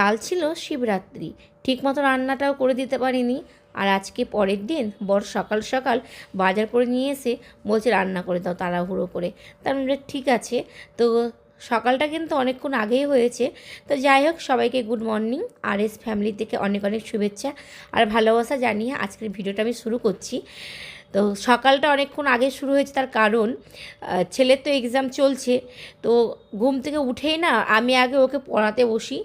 কাল ছিল শিবরাত্রি, ঠিকমতো রান্নাটাও করে দিতে পারিনি। আর আজকে পরের দিন বর সকাল সকাল বাজার করে নিয়ে এসে বলছে রান্না করে দাও তাড়াহুড়ো করে। তার মানে ঠিক আছে। তো সকালটা কিন্তু অনেকক্ষণ আগেই হয়েছে। তো যাই হোক, সবাইকে গুড মর্নিং। আর এস ফ্যামিলি থেকে অনেক অনেক শুভেচ্ছা আর ভালোবাসা জানিয়ে আজকের ভিডিওটা আমি শুরু করছি। তো সকালটা অনেকক্ষণ আগে শুরু হয়েছে, তার কারণ ছেলের তো এক্সাম চলছে। তো ঘুম থেকে উঠেই না আমি আগে ওকে পড়াতে বসি,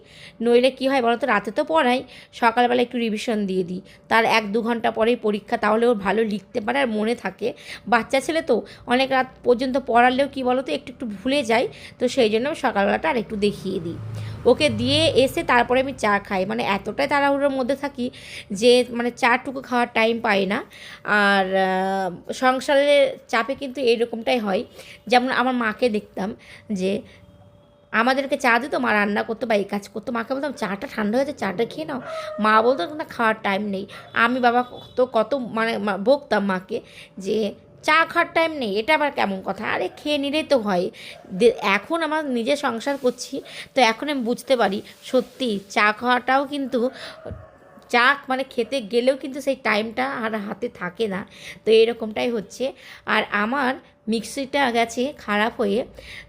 নইলে কী হয় বলো তো, রাতে তো পড়াই, সকালবেলা একটু রিভিশন দিয়ে দিই। তার 1-2 ঘন্টা পরেই পরীক্ষা, তাহলে ওর ভালো লিখতে পারে আর মনে থাকে। বাচ্চা ছেলে তো অনেক রাত পর্যন্ত পড়ালেও কী বলো তো একটু একটু ভুলে যায়। তো সেই জন্য আমি সকালবেলাটা আর একটু দেখিয়ে দিই। ওকে দিয়ে এসে তারপরে আমি চা খাই, মানে এতটাই তাড়াহুড়োর মধ্যে থাকি যে মানে চাটুকু খাওয়ার টাইম পাই না। আর সংসারের চাপে কিন্তু এইরকমটাই হয়। যেমন আমার মাকে দেখতাম যে আমাদেরকে চা দিত, মা রান্না করতো বা এই কাজ করতো, মাকে বলতাম চাটা ঠান্ডা হয়েছে, চাটা খেয়ে নাও। মা বলতো না, খাওয়ার টাইম নেই। আমি বাবা তো কত মানে বকতাম মাকে যে চা খাওয়ার টাইম নেই, এটা আবার কেমন কথা, আরে খেয়ে নিলেই তো হয়। এখন আমার নিজে সংসার করছি, তো এখন আমি বুঝতে পারি সত্যি চা খাওয়াটাও কিন্তু, চা মানে খেতে গেলেও কিন্তু সেই টাইমটা আর হাতে থাকে না। তো এরকমটাই হচ্ছে। আর আমার মিক্সিটা গেছে খারাপ হয়ে।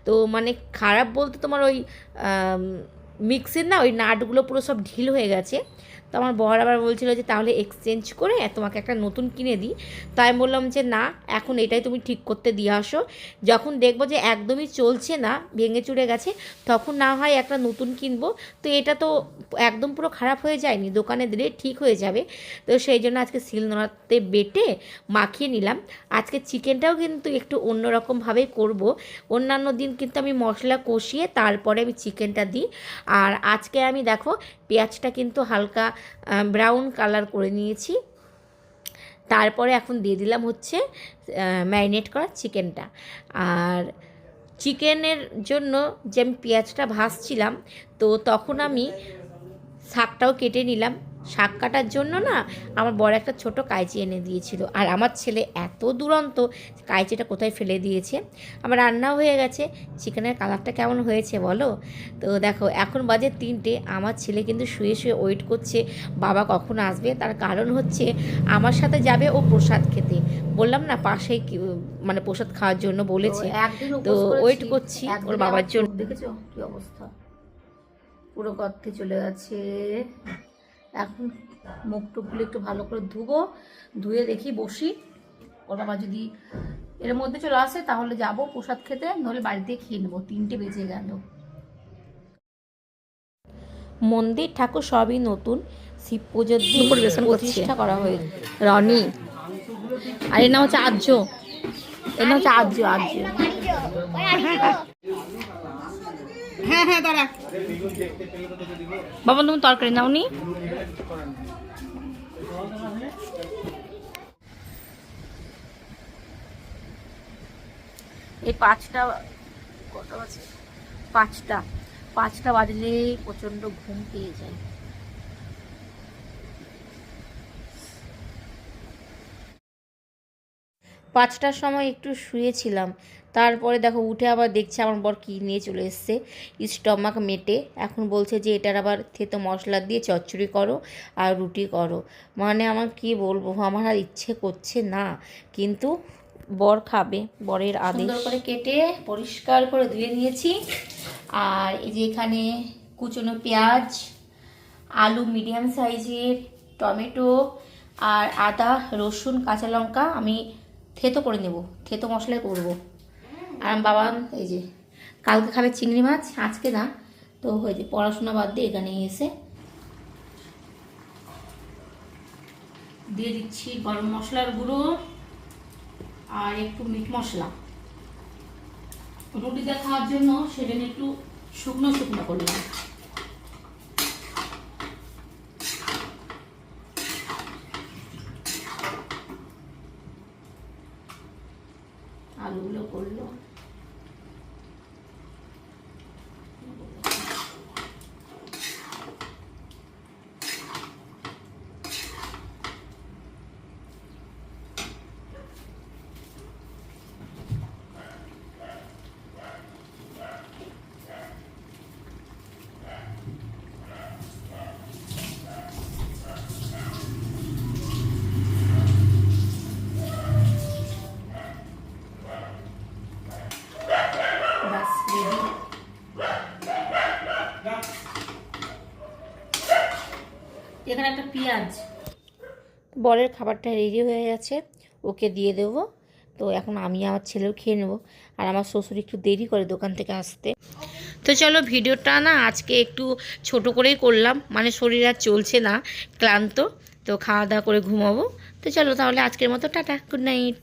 তো মানে খারাপ বলতে তোমার ওই মিক্সির না ওই নাটগুলো পুরো সব ঢিল হয়ে গেছে। তো আমার বর আবার বলছিল যে তাহলে এক্সচেঞ্জ করে তোমাকে একটা নতুন কিনে দিই। তাই বললাম যে না, এখন এটাই তুমি ঠিক করতে দিয়ে আসো। যখন দেখবো যে একদমই চলছে না, ভেঙে চুরে গেছে, তখন না হয় একটা নতুন কিনবো। তো এটা তো একদম পুরো খারাপ হয়ে যায়নি, দোকানে দিলে ঠিক হয়ে যাবে। তো সেই জন্য আজকে শিলনোড়াতে বেটে মাখিয়ে নিলাম। আজকে চিকেনটাও কিন্তু একটু অন্যরকমভাবেই করব। অন্যান্য দিন কিন্তু আমি মশলা কষিয়ে তারপরে আমি চিকেনটা দিই। আর আজকে আমি দেখো পেঁয়াজটা কিন্তু হালকা ব্রাউন কালার করে নিয়েছি। তারপরে এখন দিয়ে দিলাম হচ্ছে ম্যারিনেট করা চিকেনটা। আর চিকেনের জন্য যে আমি পেঁয়াজটা ভাজছিলাম, তো তখন আমি শাকটাও কেটে নিলাম। শাক কাটার জন্য না আমার বড় একটা ছোট কাঁচি এনে দিয়েছিল, আর আমার ছেলে এত দুরন্ত, কাঁচিটা কোথায় ফেলে দিয়েছে। আমার রান্নাও হয়ে গেছে। চিকেনের কালারটা কেমন হয়েছে বলো। তো দেখো এখন বাজে 3টে, আমার ছেলে কিন্তু শুয়ে শুয়ে ওয়েট করছে বাবা কখন আসবে। তার কারণ হচ্ছে আমার সাথে যাবে ও প্রসাদ খেতে, বললাম না পাশেই মানে প্রসাদ খাওয়ার জন্য বলেছে। তো ওয়েট করছি ওর বাবার জন্য। দেখেছো কি অবস্থা, পুরো গর্তে চলে গেছে। এখন মুখ টুকগুলো একটু ভালো করে ধুবো, ধুয়ে দেখি বসি। ওর বাবা যদি এর মধ্যে চলে আসে তাহলে যাব প্রসাদ খেতে, নইলে বাড়িতে খেয়ে নেবো। 3টে বেজে গেল। মন্দির ঠাকুর সবই নতুন, শিব পুজোর দিন প্রতিষ্ঠা করা হয়েছে। রনি আর এর নাম হচ্ছে আর্য, এর নাম হচ্ছে আর্য। হ্যাঁ হ্যাঁ দাঁড়া বাবা, তুমি তরকারি নাওনি? এই 5টা কটা আছে, 5টা বাজলেই প্রচণ্ড ঘুম পেয়ে যায়। 5টার সময় একটু শুয়েছিলাম, তারপরে দেখো উঠে আবার দেখছি আমার বর কী নিয়ে চলে এসছে, স্টমাক মেটে। এখন বলছে যে এটার আবার থেতো মশলা দিয়ে চচ্চড়ি করো আর রুটি করো। মানে আমার কি বলবো, আমার আর ইচ্ছে করছে না, কিন্তু বর খাবে, বরের আদেশ। সুন্দর করে কেটে পরিষ্কার করে ধুয়ে নিয়েছি। আর এই যে এখানে কুচনো পেঁয়াজ, আলু মিডিয়াম সাইজের, টমেটো আর আদা রসুন কাঁচা লঙ্কা আমি থেতো করে নেব, থেতো মশলাই করব। আর বাবা এই যে কালকে খাবে চিংড়ি মাছ, আজকে না। তো ওই যে পড়াশোনা বাদ দিয়ে এখানে এসে দিয়ে দিচ্ছি গরম মশলার গুঁড়ো আর একটু মিট মশলা। রুটি দিয়ে খাওয়ার জন্য সেটা একটু শুকনো শুকনো করলাম। আলুগুলো করলো, এখানে একটা পেঁয়াজ। বরের খাবারটা রেডি হয়ে গেছে, ওকে দিয়ে দেবো। তো এখন আমি আমার ছেলেও খেয়ে নেবো। আর আমার শ্বশুর একটু দেরি করে দোকান থেকে আসতে। তো চলো, ভিডিওটা না আজকে একটু ছোট করেই করলাম, মানে শরীর আর চলছে না, ক্লান্ত। তো খাওয়া দাওয়া করে ঘুমাবো। তো চলো তাহলে আজকের মতো টাটা, গুড নাইট।